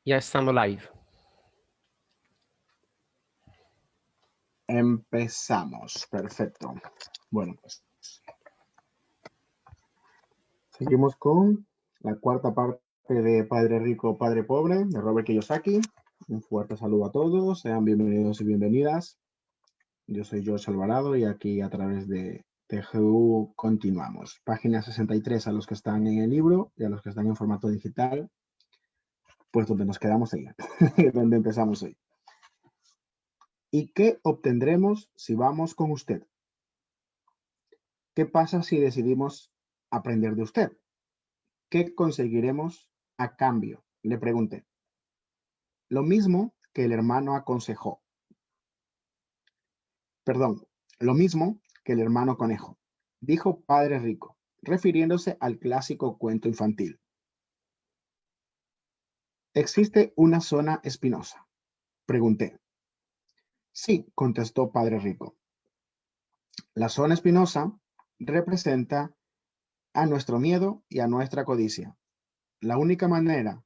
Ya estamos live. Empezamos. Perfecto. Bueno, pues seguimos con la cuarta parte de Padre Rico, Padre Pobre, de Robert Kiyosaki. Un fuerte saludo a todos. Sean bienvenidos y bienvenidas. Yo soy George Alvarado y aquí a través de TGU continuamos. Página 63 a los que están en el libro y a los que están en formato digital, pues donde nos quedamos ahí, donde empezamos hoy. ¿Y qué obtendremos si vamos con usted? ¿Qué pasa si decidimos aprender de usted? ¿Qué conseguiremos a cambio? Le pregunté. Lo mismo que el hermano aconsejó. Perdón, lo mismo que el hermano conejo, dijo Padre Rico, refiriéndose al clásico cuento infantil. ¿Existe una zona espinosa? Pregunté. Sí, contestó Padre Rico. La zona espinosa representa a nuestro miedo y a nuestra codicia. La única manera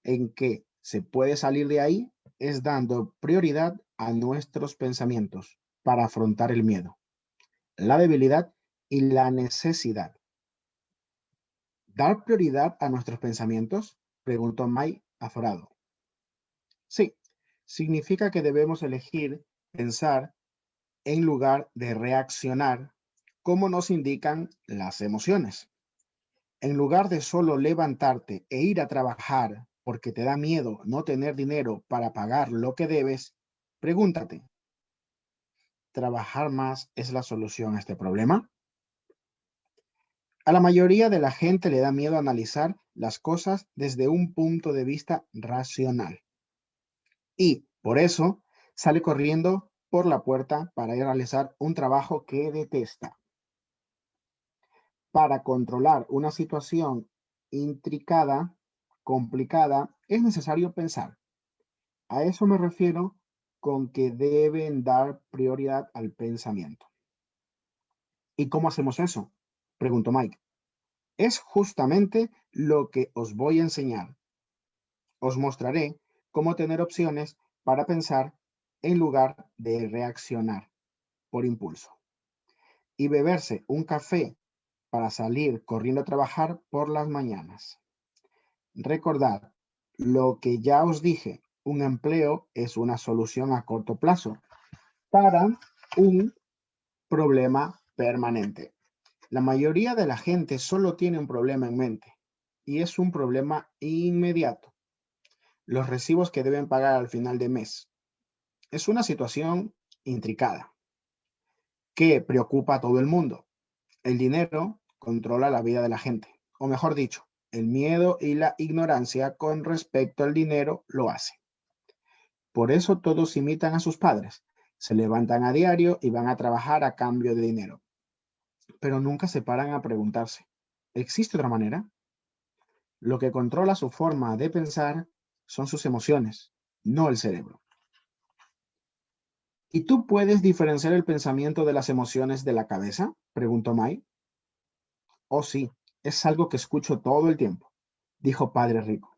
en que se puede salir de ahí es dando prioridad a nuestros pensamientos para afrontar el miedo, la debilidad y la necesidad. ¿Dar prioridad a nuestros pensamientos? Preguntó Mike azorado. Sí, significa que debemos elegir pensar en lugar de reaccionar como nos indican las emociones. En lugar de solo levantarte e ir a trabajar porque te da miedo no tener dinero para pagar lo que debes, pregúntate, ¿trabajar más es la solución a este problema? A la mayoría de la gente le da miedo analizar las cosas desde un punto de vista racional. Y, por eso, sale corriendo por la puerta para ir a realizar un trabajo que detesta. Para controlar una situación intricada, complicada, es necesario pensar. A eso me refiero con que deben dar prioridad al pensamiento. ¿Y cómo hacemos eso? Preguntó Mike. Es justamente lo que os voy a enseñar. Os mostraré cómo tener opciones para pensar en lugar de reaccionar por impulso. Y beberse un café para salir corriendo a trabajar por las mañanas. Recordad lo que ya os dije, un empleo es una solución a corto plazo para un problema permanente. La mayoría de la gente solo tiene un problema en mente y es un problema inmediato. Los recibos que deben pagar al final de mes. Es una situación intricada que preocupa a todo el mundo. El dinero controla la vida de la gente, o mejor dicho, el miedo y la ignorancia con respecto al dinero lo hace. Por eso todos imitan a sus padres, se levantan a diario y van a trabajar a cambio de dinero, pero nunca se paran a preguntarse, ¿existe otra manera? Lo que controla su forma de pensar son sus emociones, no el cerebro. ¿Y tú puedes diferenciar el pensamiento de las emociones de la cabeza? Preguntó Mike. Oh, sí, es algo que escucho todo el tiempo, dijo Padre Rico.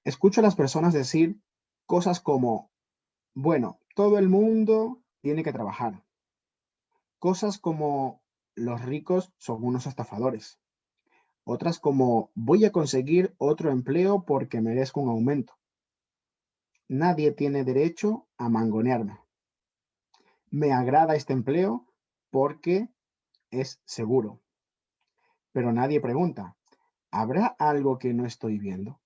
Escucho a las personas decir cosas como, bueno, todo el mundo tiene que trabajar. Cosas como, los ricos son unos estafadores. Otras como, voy a conseguir otro empleo porque merezco un aumento. Nadie tiene derecho a mangonearme. Me agrada este empleo porque es seguro. Pero nadie pregunta, ¿habrá algo que no estoy viendo?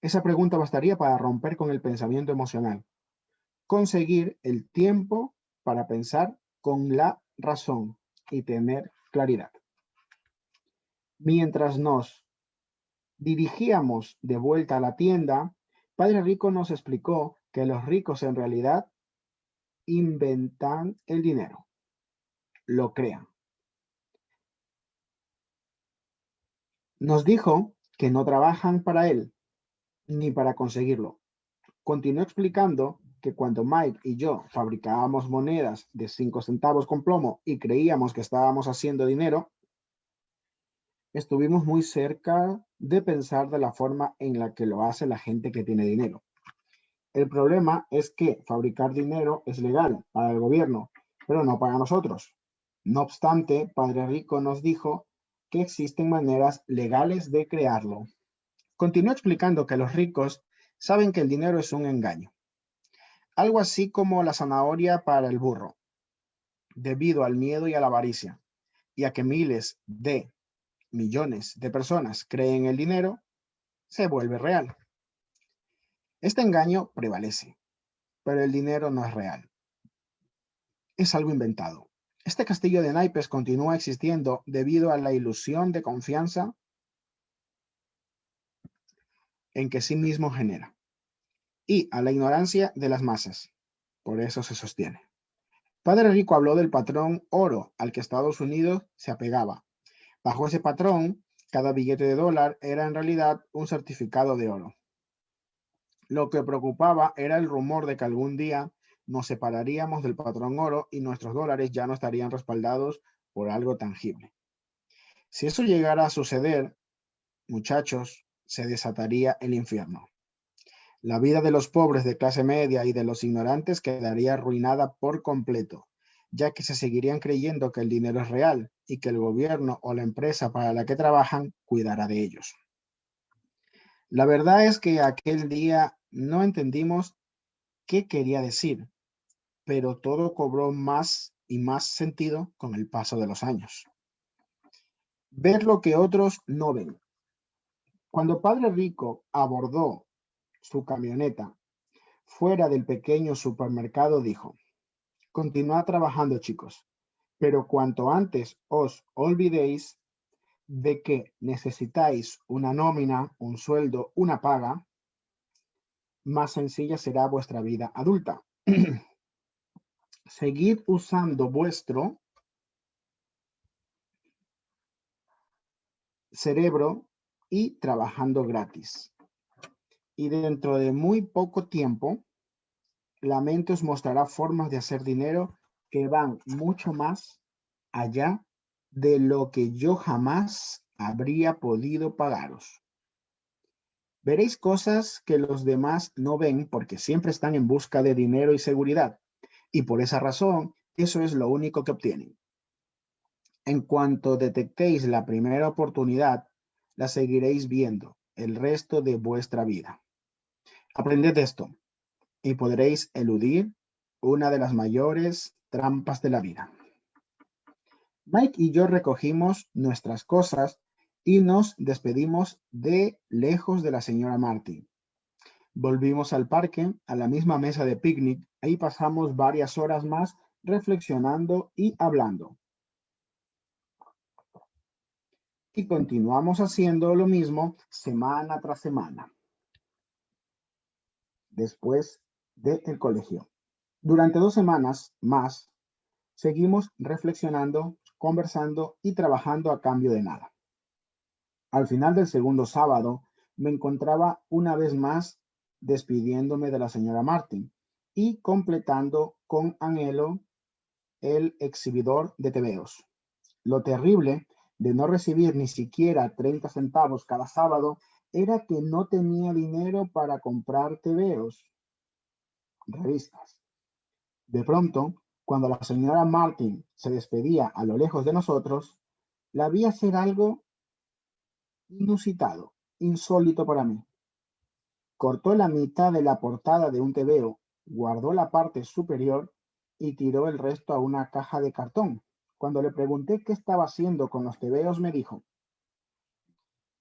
Esa pregunta bastaría para romper con el pensamiento emocional. Conseguir el tiempo para pensar con la razón y tener claridad. Mientras nos dirigíamos de vuelta a la tienda, Padre Rico nos explicó que los ricos en realidad inventan el dinero, lo crean. Nos dijo que no trabajan para él ni para conseguirlo. Continuó explicando que cuando Mike y yo fabricábamos monedas de 5 centavos con plomo y creíamos que estábamos haciendo dinero, Estuvimos muy cerca de pensar de la forma en la que lo hace la gente que tiene dinero. El problema es que fabricar dinero es legal para el gobierno, pero no para nosotros. No obstante, Padre Rico nos dijo que existen maneras legales de crearlo. Continuó explicando que los ricos saben que el dinero es un engaño, algo así como la zanahoria para el burro, debido al miedo y a la avaricia, y a que miles de millones de personas creen el dinero, se vuelve real. Este engaño prevalece, pero el dinero no es real, es algo inventado. Este castillo de naipes continúa existiendo debido a la ilusión de confianza en que sí mismo genera y a la ignorancia de las masas. Por eso se sostiene. Padre Rico habló del patrón oro al que Estados Unidos se apegaba. Bajo ese patrón, cada billete de dólar era en realidad un certificado de oro. Lo que preocupaba era el rumor de que algún día nos separaríamos del patrón oro y nuestros dólares ya no estarían respaldados por algo tangible. Si eso llegara a suceder, muchachos, se desataría el infierno. La vida de los pobres de clase media y de los ignorantes quedaría arruinada por completo, ya que se seguirían creyendo que el dinero es real y que el gobierno o la empresa para la que trabajan cuidará de ellos. La verdad es que aquel día no entendimos qué quería decir, pero todo cobró más y más sentido con el paso de los años. Ver lo que otros no ven. Cuando Padre Rico abordó su camioneta fuera del pequeño supermercado, dijo: continuad trabajando, chicos, pero cuanto antes os olvidéis de que necesitáis una nómina, un sueldo, una paga, más sencilla será vuestra vida adulta. Seguid usando vuestro cerebro y trabajando gratis. Y dentro de muy poco tiempo, la mente os mostrará formas de hacer dinero que van mucho más allá de lo que yo jamás habría podido pagaros. Veréis cosas que los demás no ven porque siempre están en busca de dinero y seguridad, y por esa razón, eso es lo único que obtienen. En cuanto detectéis la primera oportunidad, la seguiréis viendo el resto de vuestra vida. Aprended esto y podréis eludir una de las mayores trampas de la vida. Mike y yo recogimos nuestras cosas y nos despedimos de lejos de la señora Martin. Volvimos al parque, a la misma mesa de picnic, y pasamos varias horas más reflexionando y hablando. Y continuamos haciendo lo mismo semana tras semana, después del colegio. Durante 2 semanas más, seguimos reflexionando, conversando y trabajando a cambio de nada. Al final del segundo sábado, me encontraba una vez más despidiéndome de la señora Martin y completando con anhelo el exhibidor de tebeos. Lo terrible de no recibir ni siquiera 30 centavos cada sábado era que no tenía dinero para comprar tebeos, revistas. De pronto, cuando la señora Martin se despedía a lo lejos de nosotros, la vi hacer algo inusitado, insólito para mí. Cortó la mitad de la portada de un tebeo, guardó la parte superior y tiró el resto a una caja de cartón. Cuando le pregunté qué estaba haciendo con los tebeos, me dijo: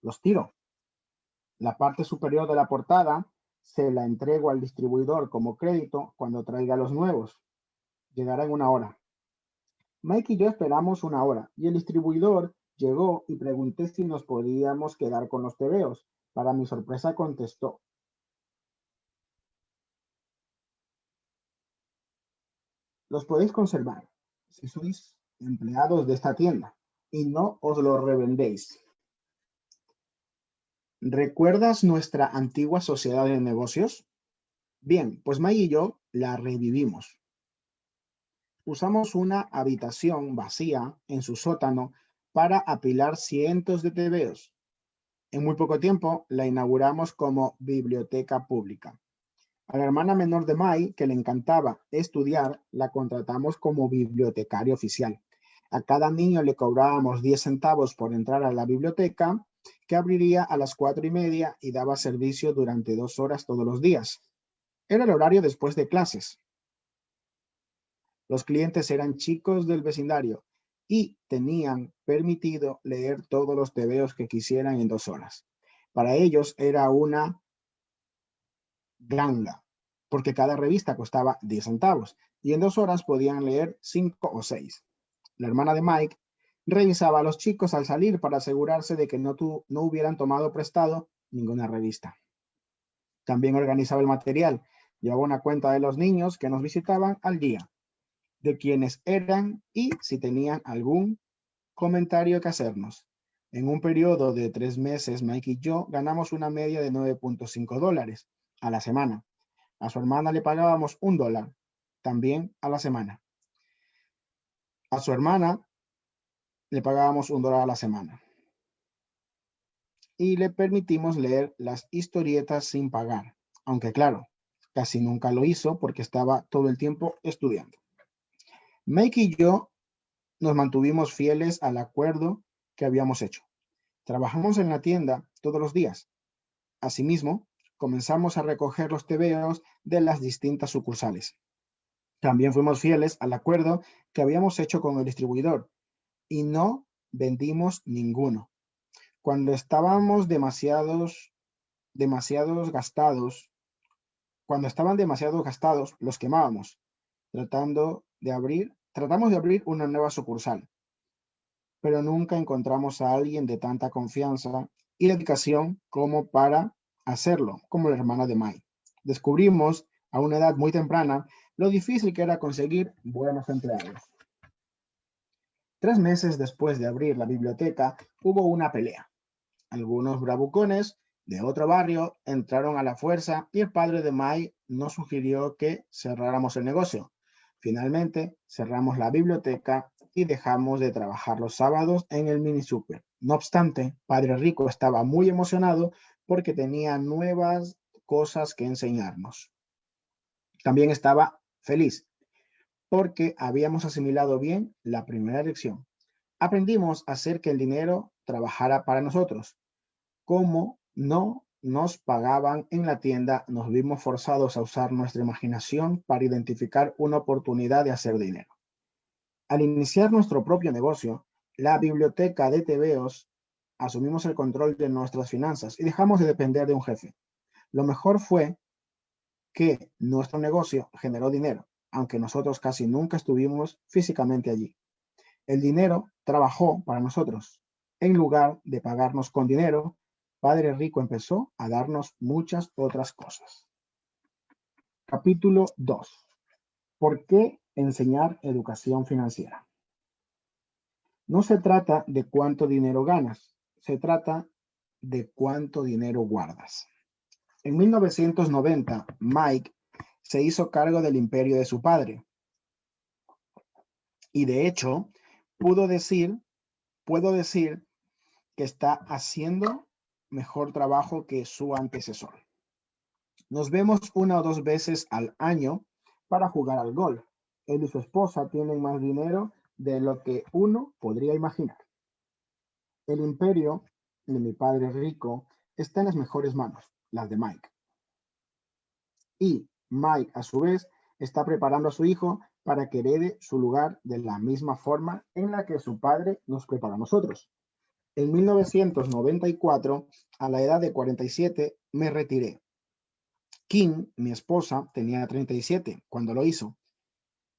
los tiro. La parte superior de la portada se la entrego al distribuidor como crédito cuando traiga los nuevos. Llegará en 1 hora. Mike y yo esperamos 1 hora y el distribuidor llegó y pregunté si nos podíamos quedar con los tebeos. Para mi sorpresa contestó: los podéis conservar si sois empleados de esta tienda y no os lo revendéis. ¿Recuerdas nuestra antigua sociedad de negocios? Bien, pues Mike y yo la revivimos. Usamos una habitación vacía en su sótano para apilar cientos de tebeos. En muy poco tiempo la inauguramos como biblioteca pública. A la hermana menor de Mai, que le encantaba estudiar, la contratamos como bibliotecaria oficial. A cada niño le cobrábamos 10 centavos por entrar a la biblioteca, que abriría a las 4:30 y daba servicio durante 2 horas todos los días. Era el horario después de clases. Los clientes eran chicos del vecindario y tenían permitido leer todos los tebeos que quisieran en 2 horas. Para ellos era una ganga, porque cada revista costaba 10 centavos y en 2 horas podían leer 5 o 6. La hermana de Mike revisaba a los chicos al salir para asegurarse de que no hubieran tomado prestado ninguna revista. También organizaba el material, llevaba una cuenta de los niños que nos visitaban al día, de quiénes eran y si tenían algún comentario que hacernos. En un periodo de 3 meses, Mike y yo ganamos una media de $9.5 a la semana. A su hermana le pagábamos $1 también a la semana. A su hermana le pagábamos $1 a la semana. Y le permitimos leer las historietas sin pagar, aunque claro, casi nunca lo hizo porque estaba todo el tiempo estudiando. Mike y yo nos mantuvimos fieles al acuerdo que habíamos hecho. Trabajamos en la tienda todos los días. Asimismo, comenzamos a recoger los tebeos de las distintas sucursales. También fuimos fieles al acuerdo que habíamos hecho con el distribuidor y no vendimos ninguno. Cuando estaban demasiado gastados, los quemábamos. Tratamos de abrir una nueva sucursal, pero nunca encontramos a alguien de tanta confianza y dedicación como para hacerlo, como la hermana de Mai. Descubrimos a una edad muy temprana lo difícil que era conseguir buenos empleados. 3 meses después de abrir la biblioteca, hubo una pelea. Algunos bravucones de otro barrio entraron a la fuerza y el padre de Mai nos sugirió que cerráramos el negocio. Finalmente, cerramos la biblioteca y dejamos de trabajar los sábados en el mini super. No obstante, Padre Rico estaba muy emocionado porque tenía nuevas cosas que enseñarnos. También estaba feliz porque habíamos asimilado bien la primera lección. Aprendimos a hacer que el dinero trabajara para nosotros. Como no nos pagaban en la tienda, nos vimos forzados a usar nuestra imaginación para identificar una oportunidad de hacer dinero. Al iniciar nuestro propio negocio, la biblioteca de tebeos, asumimos el control de nuestras finanzas y dejamos de depender de un jefe. Lo mejor fue que nuestro negocio generó dinero, aunque nosotros casi nunca estuvimos físicamente allí. El dinero trabajó para nosotros. En lugar de pagarnos con dinero, Padre Rico empezó a darnos muchas otras cosas. Capítulo 2. ¿Por qué enseñar educación financiera? No se trata de cuánto dinero ganas, se trata de cuánto dinero guardas. En 1990, Mike se hizo cargo del imperio de su padre. Y de hecho, puedo decir que está haciendo mejor trabajo que su antecesor. Nos vemos 1 o 2 veces al año para jugar al golf. Él y su esposa tienen más dinero de lo que uno podría imaginar. El imperio de mi padre rico está en las mejores manos, las de Mike. Y Mike, a su vez, está preparando a su hijo para que herede su lugar de la misma forma en la que su padre nos preparó a nosotros. En 1994, a la edad de 47, me retiré. Kim, mi esposa, tenía 37 cuando lo hizo.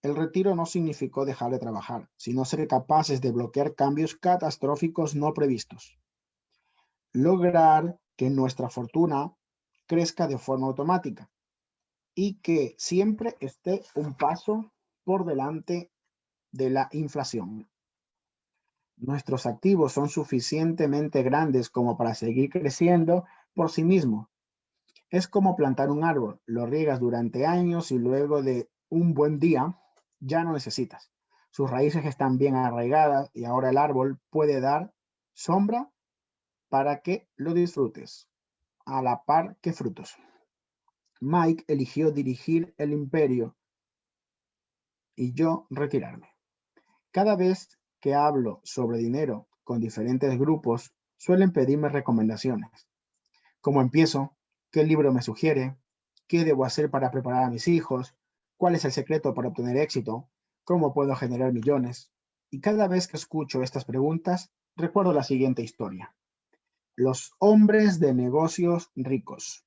El retiro no significó dejar de trabajar, sino ser capaces de bloquear cambios catastróficos no previstos. Lograr que nuestra fortuna crezca de forma automática y que siempre esté un paso por delante de la inflación. Nuestros activos son suficientemente grandes como para seguir creciendo por sí mismos. Es como plantar un árbol, lo riegas durante años y luego de un buen día ya no necesitas. Sus raíces están bien arraigadas y ahora el árbol puede dar sombra para que lo disfrutes, a la par que frutos. Mike eligió dirigir el imperio y yo retirarme. Cada vez que hablo sobre dinero con diferentes grupos, suelen pedirme recomendaciones. ¿Cómo empiezo? ¿Qué libro me sugiere? ¿Qué debo hacer para preparar a mis hijos? ¿Cuál es el secreto para obtener éxito? ¿Cómo puedo generar millones? Y cada vez que escucho estas preguntas, recuerdo la siguiente historia. Los hombres de negocios ricos.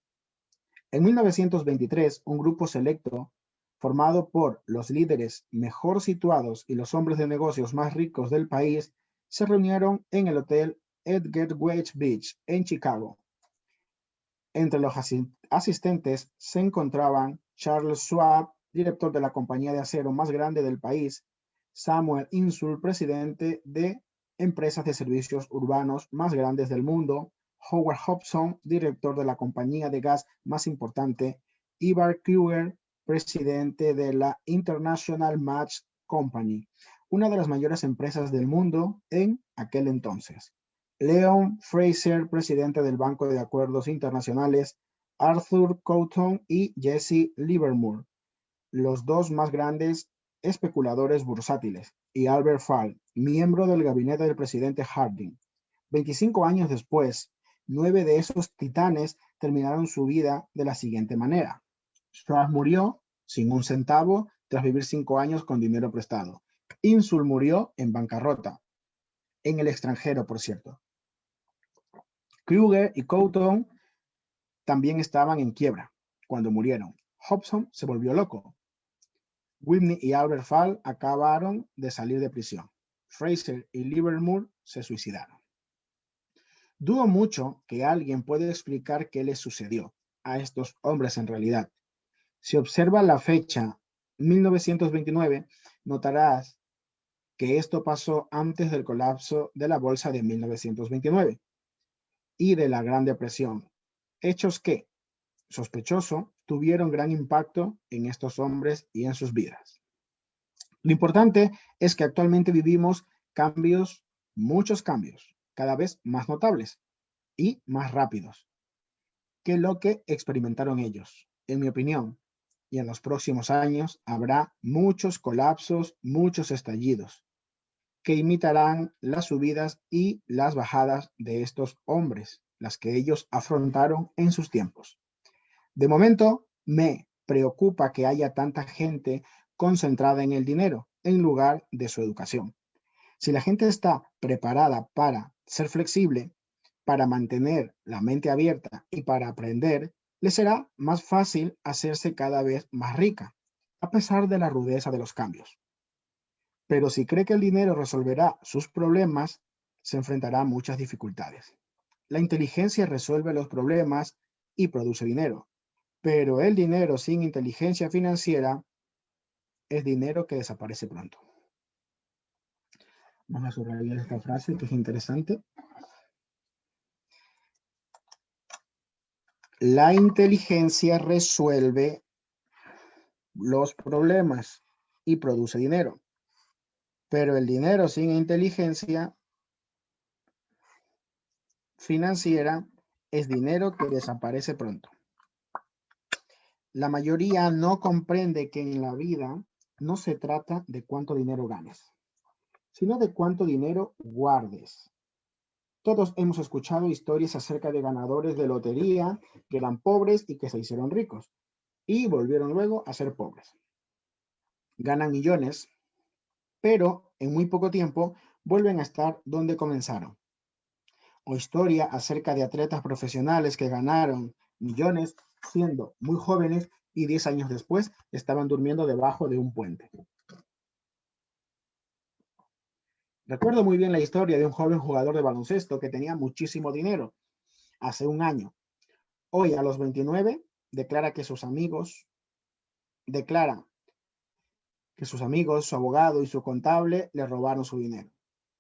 En 1923, un grupo selecto, formado por los líderes mejor situados y los hombres de negocios más ricos del país, se reunieron en el Hotel Edgar Waite Beach, en Chicago. Entre los asistentes se encontraban Charles Schwab, director de la compañía de acero más grande del país, Samuel Insull, presidente de empresas de servicios urbanos más grandes del mundo, Howard Hobson, director de la compañía de gas más importante, y Bart Krueger, presidente de la International Match Company, una de las mayores empresas del mundo en aquel entonces. Leon Fraser, presidente del Banco de Acuerdos Internacionales, Arthur Coughton y Jesse Livermore, los dos más grandes especuladores bursátiles, y Albert Fall, miembro del gabinete del presidente Harding. 25 años después, 9 de esos titanes terminaron su vida de la siguiente manera. Schwab murió sin un centavo tras vivir 5 años con dinero prestado. Insull murió en bancarrota, en el extranjero, por cierto. Krueger y Coughton también estaban en quiebra cuando murieron. Hobson se volvió loco. Whitney y Albert Fall acabaron de salir de prisión. Fraser y Livermore se suicidaron. Dudo mucho que alguien pueda explicar qué les sucedió a estos hombres en realidad. Si observas la fecha 1929, notarás que esto pasó antes del colapso de la bolsa de 1929 y de la Gran Depresión. Hechos que, sospechoso, tuvieron gran impacto en estos hombres y en sus vidas. Lo importante es que actualmente vivimos cambios, muchos cambios, cada vez más notables y más rápidos que lo que experimentaron ellos. En mi opinión, y en los próximos años habrá muchos colapsos, muchos estallidos que imitarán las subidas y las bajadas de estos hombres, las que ellos afrontaron en sus tiempos. De momento, me preocupa que haya tanta gente concentrada en el dinero en lugar de su educación. Si la gente está preparada para ser flexible, para mantener la mente abierta y para aprender, le será más fácil hacerse cada vez más rica, a pesar de la rudeza de los cambios. Pero si cree que el dinero resolverá sus problemas, se enfrentará a muchas dificultades. La inteligencia resuelve los problemas y produce dinero, pero el dinero sin inteligencia financiera es dinero que desaparece pronto. Vamos a subrayar esta frase que es interesante. La inteligencia resuelve los problemas y produce dinero, pero el dinero sin inteligencia financiera es dinero que desaparece pronto. La mayoría no comprende que en la vida no se trata de cuánto dinero ganes, sino de cuánto dinero guardes. Todos hemos escuchado historias acerca de ganadores de lotería que eran pobres y que se hicieron ricos y volvieron luego a ser pobres. Ganan millones, pero en muy poco tiempo vuelven a estar donde comenzaron. O historia acerca de atletas profesionales que ganaron millones siendo muy jóvenes y 10 años después estaban durmiendo debajo de un puente. Recuerdo muy bien la historia de un joven jugador de baloncesto que tenía muchísimo dinero hace un año. Hoy, a los 29, declara que sus amigos, su abogado y su contable le robaron su dinero,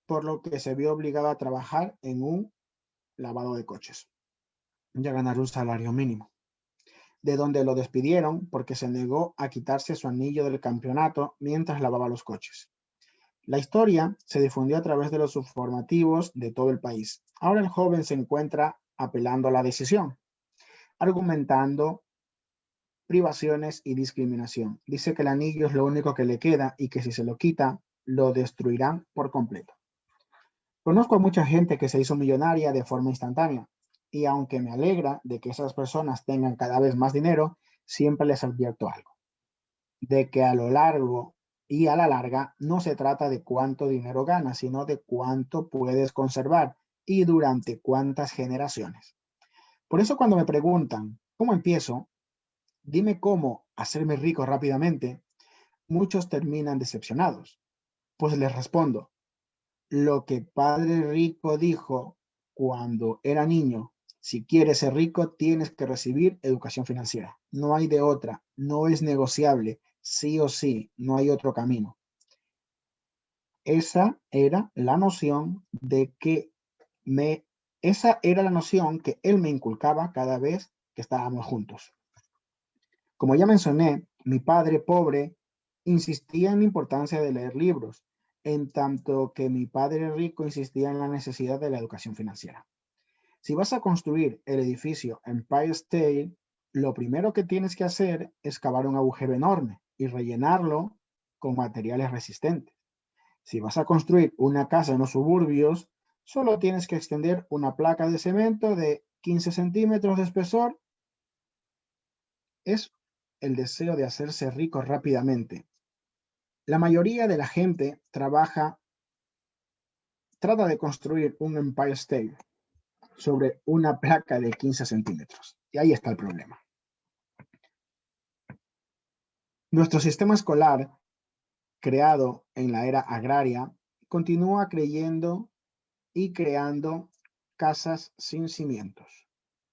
por lo que se vio obligado a trabajar en un lavado de coches y a ganar un salario mínimo, de donde lo despidieron porque se negó a quitarse su anillo del campeonato mientras lavaba los coches. La historia se difundió a través de los informativos de todo el país. Ahora el joven se encuentra apelando a la decisión, argumentando privaciones y discriminación. Dice que el anillo es lo único que le queda y que si se lo quita, lo destruirán por completo. Conozco a mucha gente que se hizo millonaria de forma instantánea y aunque me alegra de que esas personas tengan cada vez más dinero, siempre les advierto algo, de que a lo largo y a la larga no se trata de cuánto dinero ganas, sino de cuánto puedes conservar y durante cuántas generaciones. Por eso cuando me preguntan, ¿cómo empiezo? Dime cómo hacerme rico rápidamente. Muchos terminan decepcionados. Pues les respondo, lo que Padre Rico dijo cuando era niño, si quieres ser rico, tienes que recibir educación financiera. No hay de otra, no es negociable, sí o sí, no hay otro camino. Esa era la noción esa era la noción que él me inculcaba cada vez que estábamos juntos. Como ya mencioné, mi padre pobre insistía en la importancia de leer libros, en tanto que mi padre rico insistía en la necesidad de la educación financiera. Si vas a construir el edificio Empire State, lo primero que tienes que hacer es cavar un agujero enorme y rellenarlo con materiales resistentes. Si vas a construir una casa en los suburbios, solo tienes que extender una placa de cemento de 15 centímetros de espesor. Es el deseo de hacerse rico rápidamente. La mayoría de la gente trata de construir un Empire State sobre una placa de 15 centímetros. Y ahí está el problema. Nuestro sistema escolar, creado en la era agraria, continúa creyendo y creando casas sin cimientos,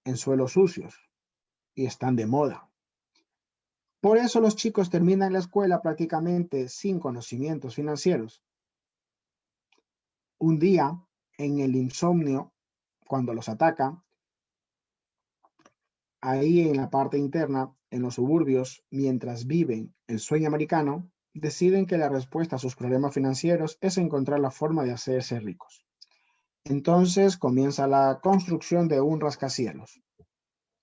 en suelos sucios, y están de moda. Por eso los chicos terminan la escuela prácticamente sin conocimientos financieros. Un día, en el insomnio, cuando los ataca, ahí en la parte interna, en los suburbios, mientras viven el sueño americano, deciden que la respuesta a sus problemas financieros es encontrar la forma de hacerse ricos. Entonces comienza la construcción de un rascacielos.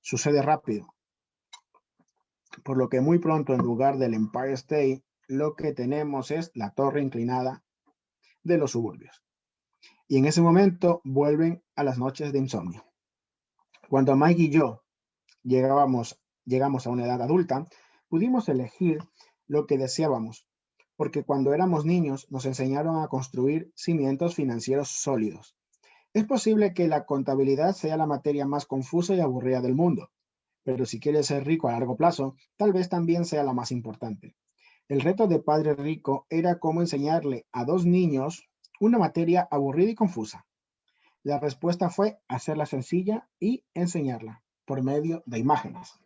Sucede rápido, por lo que muy pronto en lugar del Empire State, lo que tenemos es la torre inclinada de los suburbios. Y en ese momento vuelven a las noches de insomnio. Cuando Mike y yo llegamos a una edad adulta, pudimos elegir lo que deseábamos, porque cuando éramos niños nos enseñaron a construir cimientos financieros sólidos. Es posible que la contabilidad sea la materia más confusa y aburrida del mundo, pero si quieres ser rico a largo plazo, tal vez también sea la más importante. El reto de Padre Rico era cómo enseñarle a dos niños una materia aburrida y confusa. La respuesta fue hacerla sencilla y enseñarla por medio de imágenes.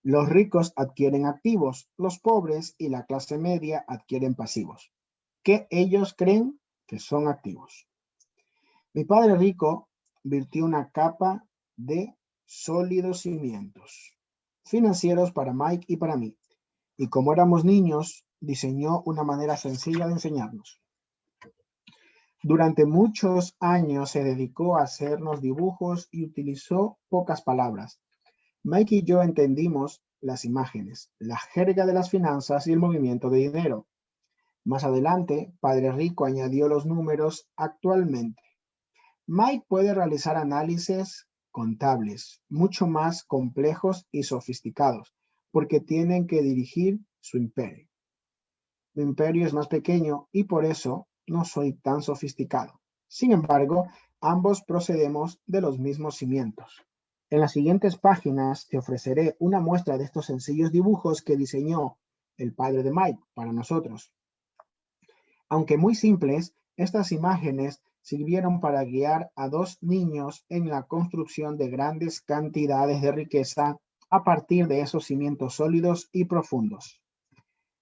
Los ricos adquieren activos, los pobres y la clase media adquieren pasivos, que ellos creen que son activos. Mi padre rico virtió una capa de sólidos cimientos financieros para Mike y para mí, y como éramos niños, diseñó una manera sencilla de enseñarnos. Durante muchos años se dedicó a hacernos dibujos y utilizó pocas palabras. Mike y yo entendimos las imágenes, la jerga de las finanzas y el movimiento de dinero. Más adelante, Padre Rico añadió los números actualmente. Mike puede realizar análisis contables mucho más complejos y sofisticados porque tienen que dirigir su imperio. Mi imperio es más pequeño y por eso no soy tan sofisticado. Sin embargo, ambos procedemos de los mismos cimientos. En las siguientes páginas te ofreceré una muestra de estos sencillos dibujos que diseñó el padre de Mike para nosotros. Aunque muy simples, estas imágenes sirvieron para guiar a dos niños en la construcción de grandes cantidades de riqueza a partir de esos cimientos sólidos y profundos.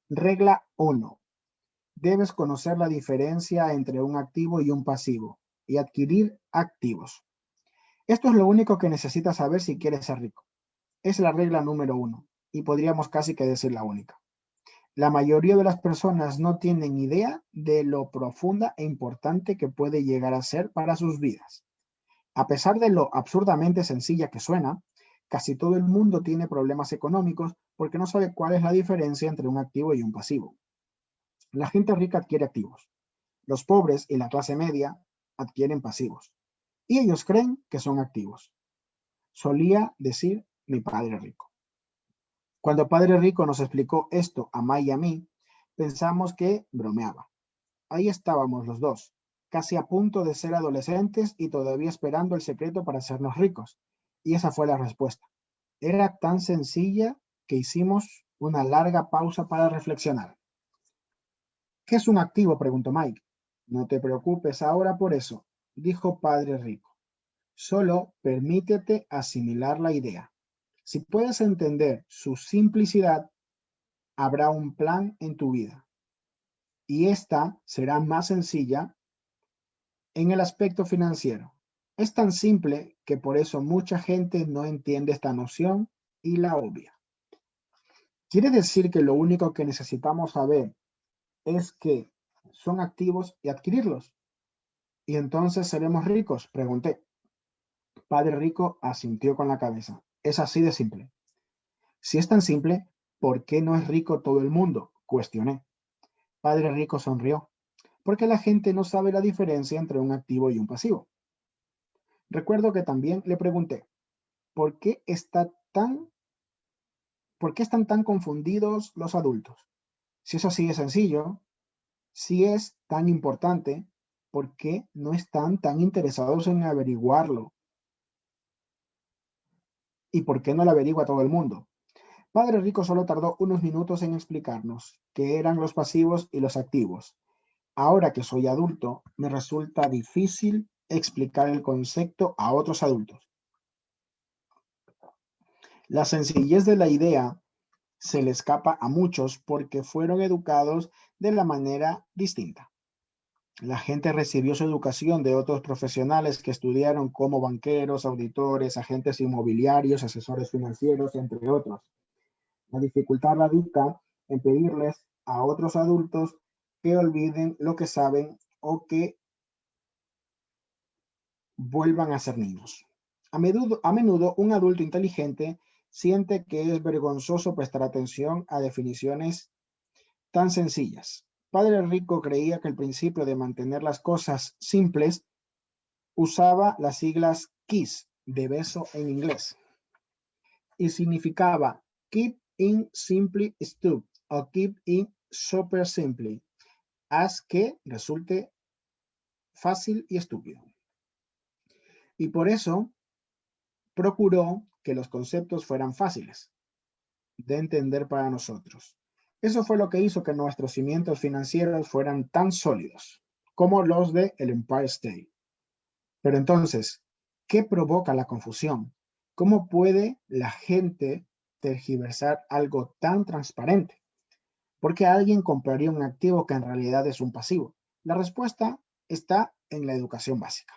Regla 1. Debes conocer la diferencia entre un activo y un pasivo y adquirir activos. Esto es lo único que necesitas saber si quieres ser rico. Es la regla número 1 y podríamos casi que decir la única. La mayoría de las personas no tienen idea de lo profunda e importante que puede llegar a ser para sus vidas. A pesar de lo absurdamente sencilla que suena, casi todo el mundo tiene problemas económicos porque no sabe cuál es la diferencia entre un activo y un pasivo. La gente rica adquiere activos. Los pobres y la clase media adquieren pasivos. Y ellos creen que son activos. Solía decir mi padre rico. Cuando Padre Rico nos explicó esto a May y a mí, pensamos que bromeaba. Ahí estábamos los dos, casi a punto de ser adolescentes y todavía esperando el secreto para hacernos ricos. Y esa fue la respuesta. Era tan sencilla que hicimos una larga pausa para reflexionar. ¿Qué es un activo?, preguntó Mike. No te preocupes ahora por eso, dijo Padre Rico. Solo permítete asimilar la idea. Si puedes entender su simplicidad, habrá un plan en tu vida. Y esta será más sencilla en el aspecto financiero. Es tan simple que por eso mucha gente no entiende esta noción y la obvia. ¿Quiere decir que lo único que necesitamos saber es que son activos y adquirirlos? ¿Y entonces seremos ricos?, pregunté. Padre Rico asintió con la cabeza. Es así de simple. Si es tan simple, ¿por qué no es rico todo el mundo?, cuestioné. Padre Rico sonrió. Porque la gente no sabe la diferencia entre un activo y un pasivo. Recuerdo que también le pregunté, ¿por qué están tan confundidos los adultos? Si es así de sencillo, si es tan importante, ¿por qué no están tan interesados en averiguarlo? ¿Y por qué no lo averigua todo el mundo? Padre Rico solo tardó unos minutos en explicarnos qué eran los pasivos y los activos. Ahora que soy adulto, me resulta difícil explicar el concepto a otros adultos. La sencillez de la idea se le escapa a muchos porque fueron educados de la manera distinta. La gente recibió su educación de otros profesionales que estudiaron como banqueros, auditores, agentes inmobiliarios, asesores financieros, entre otros. La dificultad radica en pedirles a otros adultos que olviden lo que saben o que vuelvan a ser niños. A menudo un adulto inteligente siente que es vergonzoso prestar atención a definiciones tan sencillas. Padre Rico creía que el principio de mantener las cosas simples usaba las siglas KISS, de beso en inglés, y significaba Keep it simply stupid o Keep it super simply, haz que resulte fácil y estúpido. Y por eso procuró que los conceptos fueran fáciles de entender para nosotros. Eso fue lo que hizo que nuestros cimientos financieros fueran tan sólidos como los de el Empire State. Pero entonces, ¿qué provoca la confusión? ¿Cómo puede la gente tergiversar algo tan transparente? ¿Por qué alguien compraría un activo que en realidad es un pasivo? La respuesta está en la educación básica.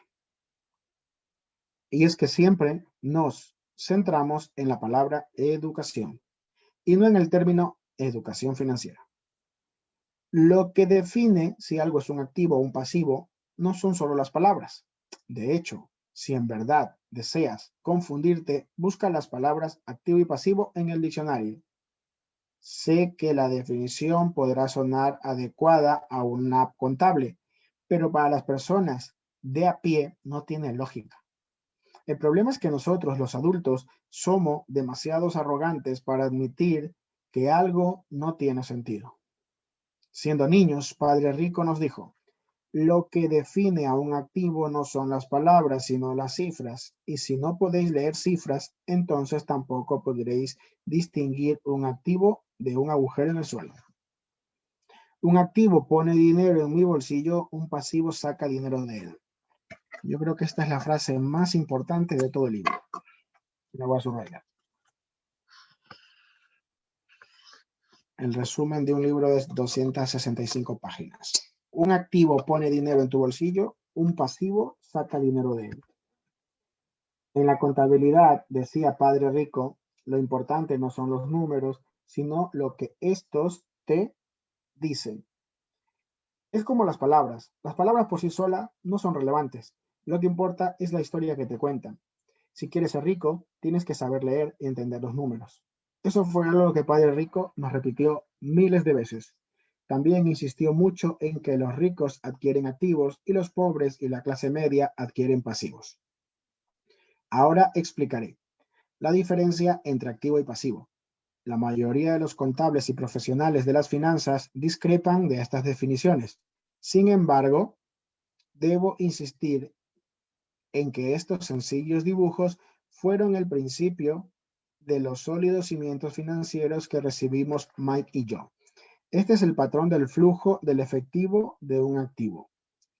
Y es que siempre nos centramos en la palabra educación y no en el término educación financiera. Lo que define si algo es un activo o un pasivo no son solo las palabras. De hecho, si en verdad deseas confundirte, busca las palabras activo y pasivo en el diccionario. Sé que la definición podrá sonar adecuada a una app contable, pero para las personas de a pie no tiene lógica. El problema es que nosotros, los adultos, somos demasiados arrogantes para admitir que algo no tiene sentido. Siendo niños, Padre Rico nos dijo, lo que define a un activo no son las palabras, sino las cifras. Y si no podéis leer cifras, entonces tampoco podréis distinguir un activo de un agujero en el suelo. Un activo pone dinero en mi bolsillo, un pasivo saca dinero de él. Yo creo que esta es la frase más importante de todo el libro. La voy a subrayar. El resumen de un libro de 265 páginas. Un activo pone dinero en tu bolsillo, un pasivo saca dinero de él. En la contabilidad, decía Padre Rico, lo importante no son los números, sino lo que estos te dicen. Es como las palabras. Las palabras por sí solas no son relevantes. Lo que importa es la historia que te cuentan. Si quieres ser rico, tienes que saber leer y entender los números. Eso fue algo que Padre Rico nos repitió miles de veces. También insistió mucho en que los ricos adquieren activos y los pobres y la clase media adquieren pasivos. Ahora explicaré la diferencia entre activo y pasivo. La mayoría de los contables y profesionales de las finanzas discrepan de estas definiciones. Sin embargo, debo insistir en que estos sencillos dibujos fueron el principio de los sólidos cimientos financieros que recibimos Mike y yo. Este es el patrón del flujo del efectivo de un activo.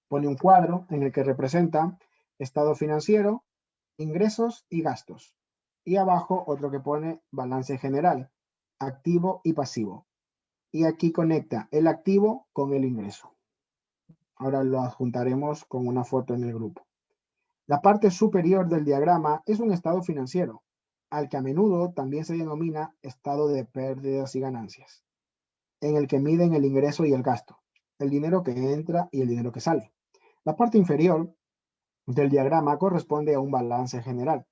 Pone un cuadro en el que representa estado financiero, ingresos y gastos. Y abajo otro que pone balance general, activo y pasivo. Y aquí conecta el activo con el ingreso. Ahora lo adjuntaremos con una foto en el grupo. La parte superior del diagrama es un estado financiero, al que a menudo también se denomina estado de pérdidas y ganancias, en el que miden el ingreso y el gasto, el dinero que entra y el dinero que sale. La parte inferior del diagrama corresponde a un balance general.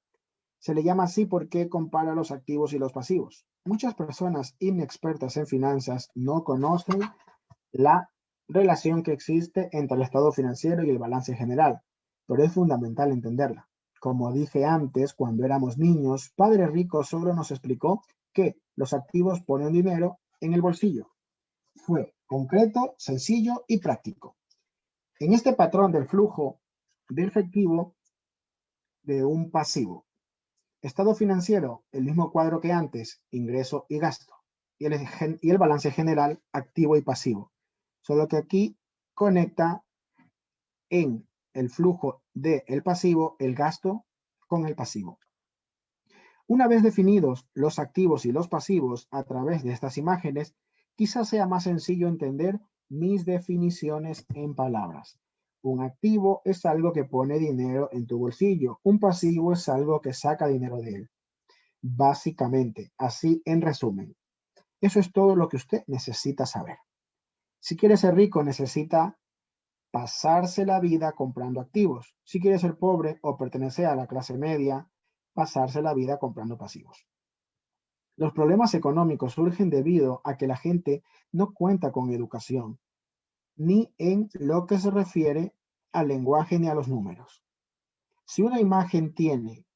Se le llama así porque compara los activos y los pasivos. Muchas personas inexpertas en finanzas no conocen la relación que existe entre el estado financiero y el balance general, pero es fundamental entenderla. Como dije antes, cuando éramos niños, Padre Rico solo nos explicó que los activos ponen dinero en el bolsillo. Fue concreto, sencillo y práctico. En este patrón del flujo de efectivo de un pasivo, estado financiero, el mismo cuadro que antes, ingreso y gasto, y el balance general, activo y pasivo. Solo que aquí conecta en el flujo del pasivo el gasto con el pasivo. Una vez definidos los activos y los pasivos a través de estas imágenes, quizás sea más sencillo entender mis definiciones en palabras. Un activo es algo que pone dinero en tu bolsillo. Un pasivo es algo que saca dinero de él. Básicamente, así en resumen. Eso es todo lo que usted necesita saber. Si quiere ser rico, necesita pasarse la vida comprando activos. Si quiere ser pobre o pertenecer a la clase media, pasarse la vida comprando pasivos. Los problemas económicos surgen debido a que la gente no cuenta con educación, ni en lo que se refiere al lenguaje ni a los números. Si una imagen tiene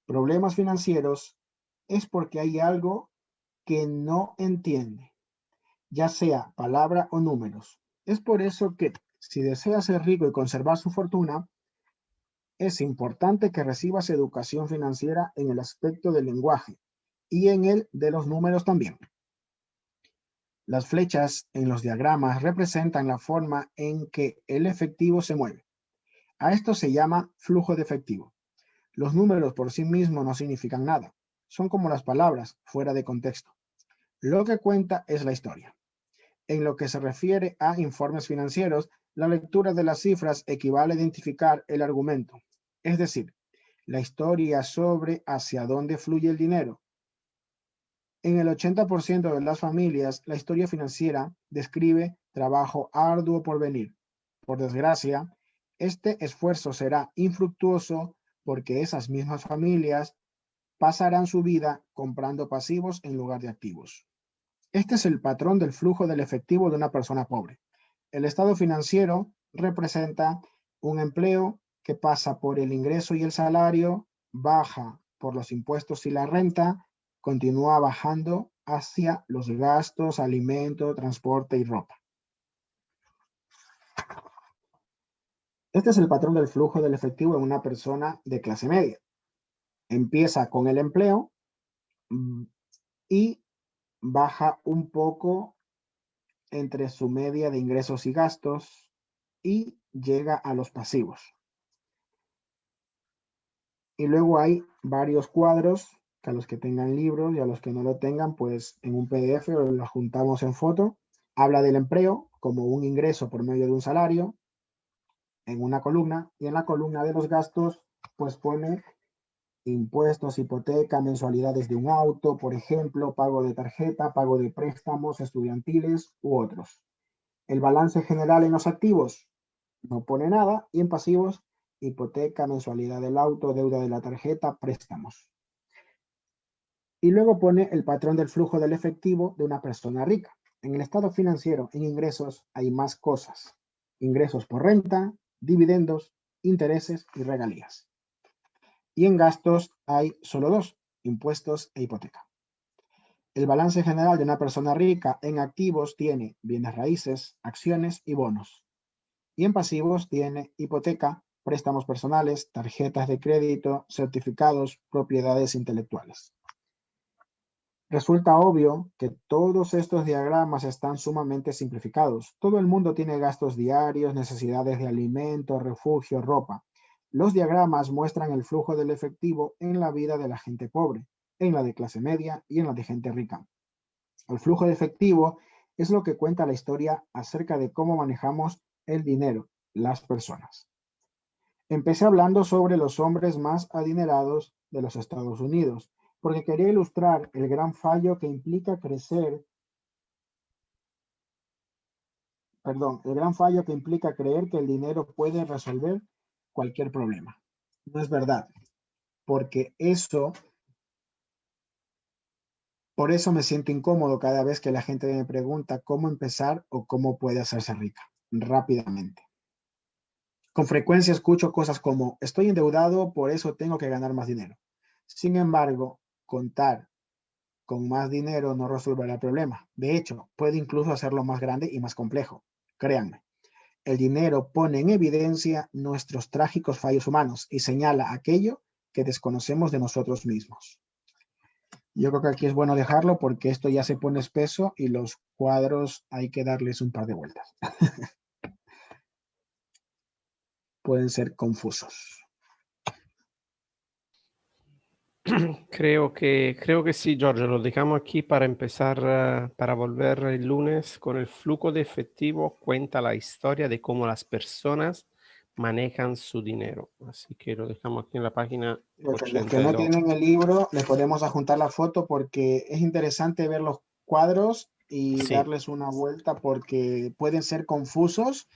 problemas financieros, es porque hay algo que no entiende, ya sea palabra o números. Es por eso que, si desea ser rico y conservar su fortuna, es importante que recibas educación financiera en el aspecto del lenguaje y en el de los números también. Las flechas en los diagramas representan la forma en que el efectivo se mueve. A esto se llama flujo de efectivo. Los números por sí mismos no significan nada. Son como las palabras fuera de contexto. Lo que cuenta es la historia. En lo que se refiere a informes financieros, la lectura de las cifras equivale a identificar el argumento, es decir, la historia sobre hacia dónde fluye el dinero. En el 80% de las familias, la historia financiera describe trabajo arduo por venir. Por desgracia, este esfuerzo será infructuoso porque esas mismas familias pasarán su vida comprando pasivos en lugar de activos. Este es el patrón del flujo del efectivo de una persona pobre. El estado financiero representa un empleo que pasa por el ingreso y el salario, baja por los impuestos y la renta, continúa bajando hacia los gastos, alimento, transporte y ropa. Este es el patrón del flujo del efectivo en una persona de clase media. Empieza con el empleo y baja un poco entre su media de ingresos y gastos y llega a los pasivos. Y luego hay varios cuadros que a los que tengan libros y a los que no lo tengan, pues en un PDF o lo juntamos en foto. Habla del empleo como un ingreso por medio de un salario en una columna, y en la columna de los gastos pues pone impuestos, hipoteca, mensualidades de un auto, por ejemplo, pago de tarjeta, pago de préstamos estudiantiles u otros. El balance general en los activos no pone nada y en pasivos, hipoteca, mensualidad del auto, deuda de la tarjeta, préstamos. Y luego pone el patrón del flujo del efectivo de una persona rica. En el estado financiero, en ingresos, hay más cosas. Ingresos por renta, dividendos, intereses y regalías. Y en gastos hay solo dos, impuestos e hipoteca. El balance general de una persona rica en activos tiene bienes raíces, acciones y bonos. Y en pasivos tiene hipoteca, préstamos personales, tarjetas de crédito, certificados, propiedades intelectuales. Resulta obvio que todos estos diagramas están sumamente simplificados. Todo el mundo tiene gastos diarios, necesidades de alimento, refugio, ropa. Los diagramas muestran el flujo del efectivo en la vida de la gente pobre, en la de clase media y en la de gente rica. El flujo de efectivo es lo que cuenta la historia acerca de cómo manejamos el dinero, las personas. Empecé hablando sobre los hombres más adinerados de los Estados Unidos, porque quería ilustrar el gran fallo que implica creer que el dinero puede resolver cualquier problema. No es verdad, porque por eso me siento incómodo cada vez que la gente me pregunta cómo empezar o cómo puede hacerse rica rápidamente. Con frecuencia escucho cosas como, estoy endeudado, por eso tengo que ganar más dinero. Sin embargo, contar con más dinero no resolverá el problema. De hecho, puede incluso hacerlo más grande y más complejo. Créanme, el dinero pone en evidencia nuestros trágicos fallos humanos y señala aquello que desconocemos de nosotros mismos. Yo creo que aquí es bueno dejarlo porque esto ya se pone espeso y los cuadros hay que darles un par de vueltas. Pueden ser confusos. Creo que sí, Giorgio, lo dejamos aquí para empezar, para volver el lunes con el flujo de efectivo. Cuenta la historia de cómo las personas manejan su dinero. Así que lo dejamos aquí en la página Los que no 82. tienen el libro, les podemos adjuntar la foto porque es interesante ver los cuadros y Sí, darles una vuelta porque pueden ser confusos.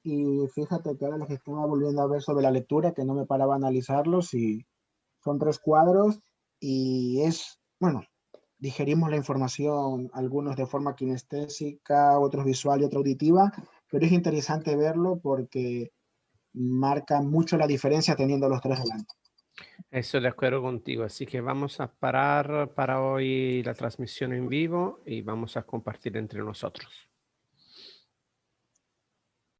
Y fíjate que ahora los estaba volviendo a ver sobre la lectura, que no me paraba a analizarlos y son 3 cuadros y bueno, digerimos la información, algunos de forma kinestésica, otros visual y otra auditiva, pero es interesante verlo porque marca mucho la diferencia teniendo los 3 delante. estoy de acuerdo contigo. Así que vamos a parar para hoy la transmisión en vivo y vamos a compartir entre nosotros.